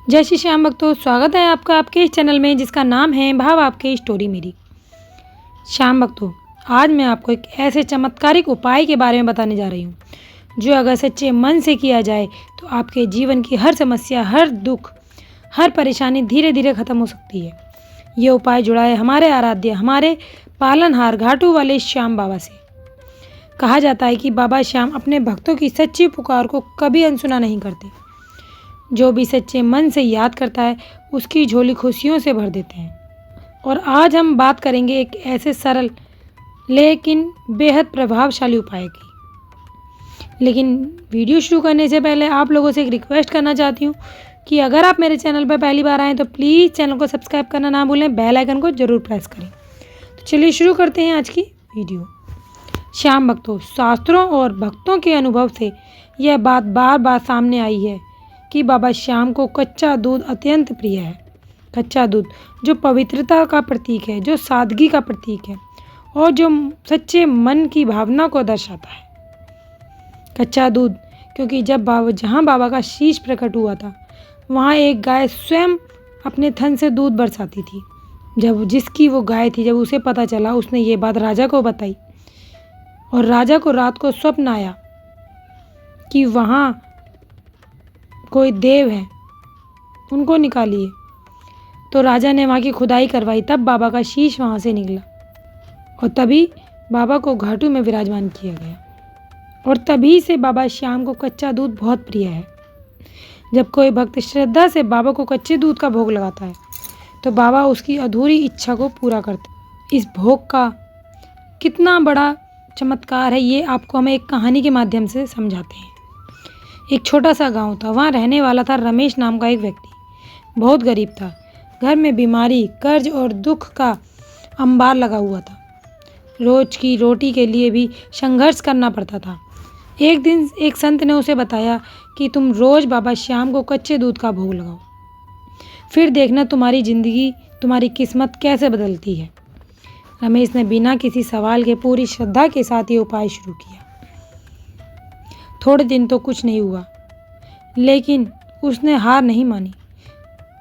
जय श्री श्याम भक्तों, स्वागत है आपका आपके इस चैनल में जिसका नाम है भाव आपके स्टोरी मेरी। श्याम भक्तों, आज मैं आपको एक ऐसे चमत्कारिक उपाय के बारे में बताने जा रही हूँ जो अगर सच्चे मन से किया जाए तो आपके जीवन की हर समस्या, हर दुख, हर परेशानी धीरे धीरे खत्म हो सकती है। ये उपाय जुड़ा है हमारे आराध्य, हमारे पालनहार घाटू वाले श्याम बाबा से। कहा जाता है कि बाबा श्याम अपने भक्तों की सच्ची पुकार को कभी अनसुना नहीं करते। जो भी सच्चे मन से याद करता है उसकी झोली खुशियों से भर देते हैं। और आज हम बात करेंगे एक ऐसे सरल लेकिन बेहद प्रभावशाली उपाय की। लेकिन वीडियो शुरू करने से पहले आप लोगों से एक रिक्वेस्ट करना चाहती हूँ कि अगर आप मेरे चैनल पर पहली बार आएँ तो प्लीज़ चैनल को सब्सक्राइब करना ना भूलें, बेल आइकन को ज़रूर प्रेस करें। तो चलिए शुरू करते हैं आज की वीडियो। श्याम भक्तों, शास्त्रों और भक्तों के अनुभव से यह बात बार बार सामने आई है कि बाबा श्याम को कच्चा दूध अत्यंत प्रिय है। कच्चा दूध जो पवित्रता का प्रतीक है, जो सादगी का प्रतीक है और जो सच्चे मन की भावना को दर्शाता है। कच्चा दूध क्योंकि जब जहाँ बाबा का शीश प्रकट हुआ था वहाँ एक गाय स्वयं अपने थन से दूध बरसाती थी। जब जिसकी वो गाय थी, जब उसे पता चला, उसने ये बात राजा को बताई और राजा को रात को स्वप्न आया कि वहाँ कोई देव है, उनको निकालिए। तो राजा ने वहाँ की खुदाई करवाई, तब बाबा का शीश वहाँ से निकला और तभी बाबा को घाटू में विराजमान किया गया। और तभी से बाबा श्याम को कच्चा दूध बहुत प्रिय है। जब कोई भक्त श्रद्धा से बाबा को कच्चे दूध का भोग लगाता है तो बाबा उसकी अधूरी इच्छा को पूरा करते हैं। इस भोग का कितना बड़ा चमत्कार है ये आपको हमें एक कहानी के माध्यम से समझाते हैं। एक छोटा सा गांव था, वहाँ रहने वाला था रमेश नाम का एक व्यक्ति। बहुत गरीब था, घर में बीमारी, कर्ज और दुख का अंबार लगा हुआ था। रोज की रोटी के लिए भी संघर्ष करना पड़ता था। एक दिन एक संत ने उसे बताया कि तुम रोज बाबा श्याम को कच्चे दूध का भोग लगाओ, फिर देखना तुम्हारी जिंदगी, तुम्हारी किस्मत कैसे बदलती है। रमेश ने बिना किसी सवाल के पूरी श्रद्धा के साथ ये उपाय शुरू किया। थोड़े दिन तो कुछ नहीं हुआ, लेकिन उसने हार नहीं मानी।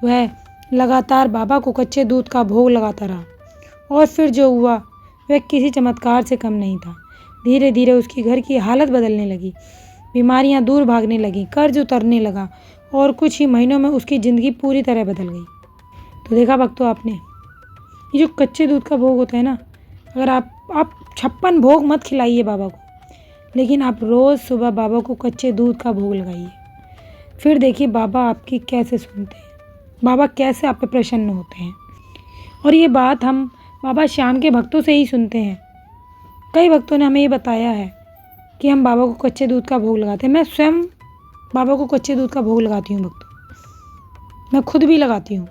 वह लगातार बाबा को कच्चे दूध का भोग लगाता रहा और फिर जो हुआ वह किसी चमत्कार से कम नहीं था। धीरे धीरे उसकी घर की हालत बदलने लगी, बीमारियां दूर भागने लगीं, कर्ज उतरने लगा और कुछ ही महीनों में उसकी ज़िंदगी पूरी तरह बदल गई। तो देखा भक्तों आपने, ये जो कच्चे दूध का भोग होता है ना, अगर आप 56 भोग मत खिलाइए बाबा को, लेकिन आप रोज़ सुबह बाबा को कच्चे दूध का भोग लगाइए। फिर देखिए बाबा आपकी कैसे सुनते हैं, बाबा कैसे आप पे प्रसन्न होते हैं। और ये बात हम बाबा श्याम के भक्तों से ही सुनते हैं। कई भक्तों ने हमें ये बताया है कि हम बाबा को कच्चे दूध का भोग लगाते हैं। मैं स्वयं बाबा को कच्चे दूध का भोग लगाती हूँ भक्तों, मैं खुद भी लगाती हूँ।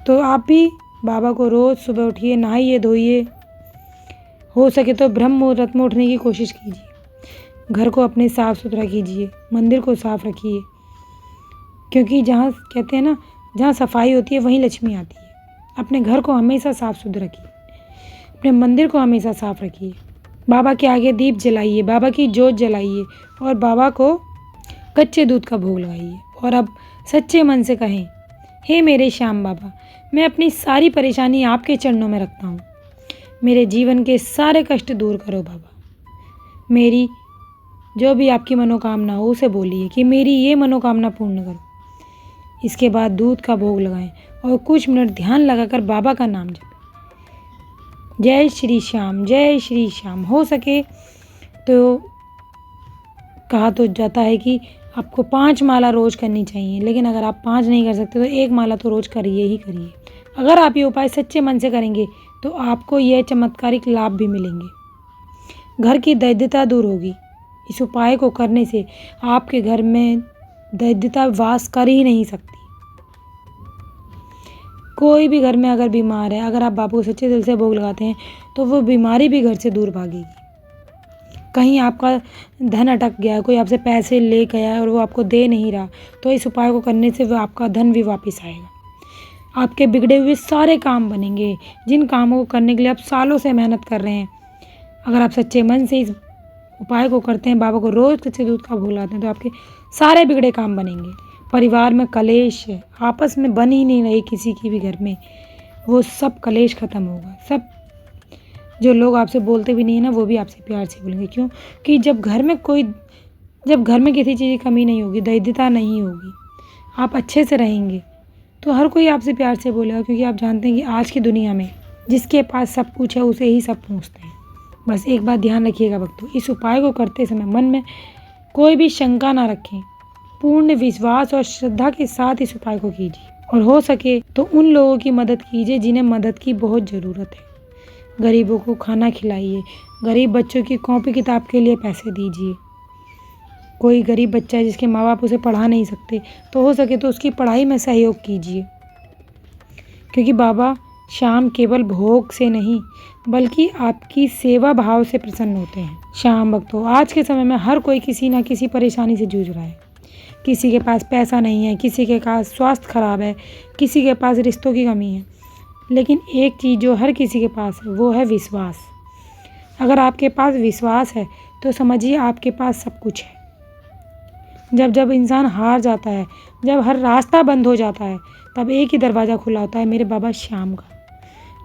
तो आप भी बाबा को रोज़ सुबह उठिए, नहाइए धोइए, हो सके तो ब्रह्म मुहूर्त में उठने की कोशिश कीजिए। घर को अपने साफ़ सुथरा कीजिए, मंदिर को साफ़ रखिए, क्योंकि जहाँ कहते हैं ना, जहाँ सफाई होती है वहीं लक्ष्मी आती है। अपने घर को हमेशा साफ़ सुथरा रखिए, अपने मंदिर को हमेशा साफ़ रखिए, बाबा के आगे दीप जलाइए, बाबा की जोत जलाइए और बाबा को कच्चे दूध का भोग लगाइए। और अब सच्चे मन से कहें, हे मेरे श्याम बाबा, मैं अपनी सारी परेशानी आपके चरणों में रखता हूँ। मेरे जीवन के सारे कष्ट दूर करो बाबा। मेरी जो भी आपकी मनोकामना हो उसे बोलिए कि मेरी ये मनोकामना पूर्ण करो। इसके बाद दूध का भोग लगाएं और कुछ मिनट ध्यान लगाकर बाबा का नाम जपें। जय श्री श्याम, जय श्री श्याम। हो सके तो कहा तो जाता है कि आपको 5 माला रोज़ करनी चाहिए, लेकिन अगर आप 5 नहीं कर सकते तो 1 माला तो रोज़ करिए ही करिए। अगर आप ये उपाय सच्चे मन से करेंगे तो आपको यह चमत्कारिक लाभ भी मिलेंगे। घर की दरिद्रता दूर होगी। इस उपाय को करने से आपके घर में दरिद्रता वास कर ही नहीं सकती। कोई भी घर में अगर बीमार है, अगर आप बाबू को सच्चे दिल से भोग लगाते हैं तो वो बीमारी भी घर से दूर भागेगी। कहीं आपका धन अटक गया, कोई आपसे पैसे ले गया है और वो आपको दे नहीं रहा, तो इस उपाय को करने से वो आपका धन भी वापस आएगा। आपके बिगड़े हुए सारे काम बनेंगे, जिन कामों को करने के लिए आप सालों से मेहनत कर रहे हैं। अगर आप सच्चे मन से इस उपाय को करते हैं, बाबा को रोज़ कच्चे दूध का भोग लगाते हैं, तो आपके सारे बिगड़े काम बनेंगे। परिवार में कलेश है, आपस में बन ही नहीं रही किसी की भी घर में, वो सब कलेश ख़त्म होगा। सब जो लोग आपसे बोलते भी नहीं है ना, वो भी आपसे प्यार से बोलेंगे। क्यों? कि जब घर में किसी चीज़ की कमी नहीं होगी, दरिद्रता नहीं होगी, आप अच्छे से रहेंगे, तो हर कोई आपसे प्यार से बोलेगा। क्योंकि आप जानते हैं कि आज की दुनिया में जिसके पास सब कुछ है उसे ही सब पूछते हैं। बस एक बात ध्यान रखिएगा भक्तों, इस उपाय को करते समय मन में कोई भी शंका ना रखें, पूर्ण विश्वास और श्रद्धा के साथ इस उपाय को कीजिए। और हो सके तो उन लोगों की मदद कीजिए जिन्हें मदद की बहुत ज़रूरत है। गरीबों को खाना खिलाइए, गरीब बच्चों की कॉपी किताब के लिए पैसे दीजिए। कोई गरीब बच्चा है जिसके माँ बाप उसे पढ़ा नहीं सकते, तो हो सके तो उसकी पढ़ाई में सहयोग कीजिए। क्योंकि बाबा श्याम केवल भोग से नहीं बल्कि आपकी सेवा भाव से प्रसन्न होते हैं। श्याम भक्तों, आज के समय में हर कोई किसी न किसी परेशानी से जूझ रहा है। किसी के पास पैसा नहीं है, किसी के पास स्वास्थ्य खराब है, किसी के पास रिश्तों की कमी है, लेकिन एक चीज़ जो हर किसी के पास है वो है विश्वास। अगर आपके पास विश्वास है तो समझिए आपके पास सब कुछ है। जब इंसान हार जाता है, जब हर रास्ता बंद हो जाता है, तब एक ही दरवाज़ा खुला होता है, मेरे बाबा श्याम का,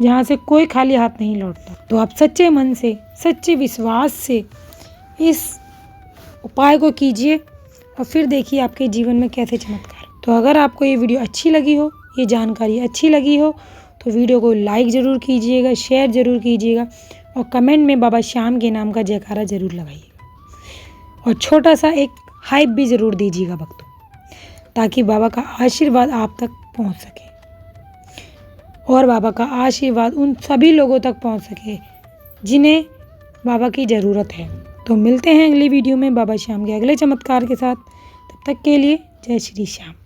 जहाँ से कोई खाली हाथ नहीं लौटता। तो आप सच्चे मन से, सच्चे विश्वास से इस उपाय को कीजिए और फिर देखिए आपके जीवन में कैसे चमत्कार। तो अगर आपको ये वीडियो अच्छी लगी हो, ये जानकारी अच्छी लगी हो, तो वीडियो को लाइक ज़रूर कीजिएगा, शेयर ज़रूर कीजिएगा और कमेंट में बाबा श्याम के नाम का जयकारा ज़रूर लगाइएगा। और छोटा सा एक हाइप भी ज़रूर दीजिएगा भक्तों, ताकि बाबा का आशीर्वाद आप तक पहुंच सके और बाबा का आशीर्वाद उन सभी लोगों तक पहुंच सके जिन्हें बाबा की ज़रूरत है। तो मिलते हैं अगली वीडियो में बाबा श्याम के अगले चमत्कार के साथ। तब तक के लिए जय श्री श्याम।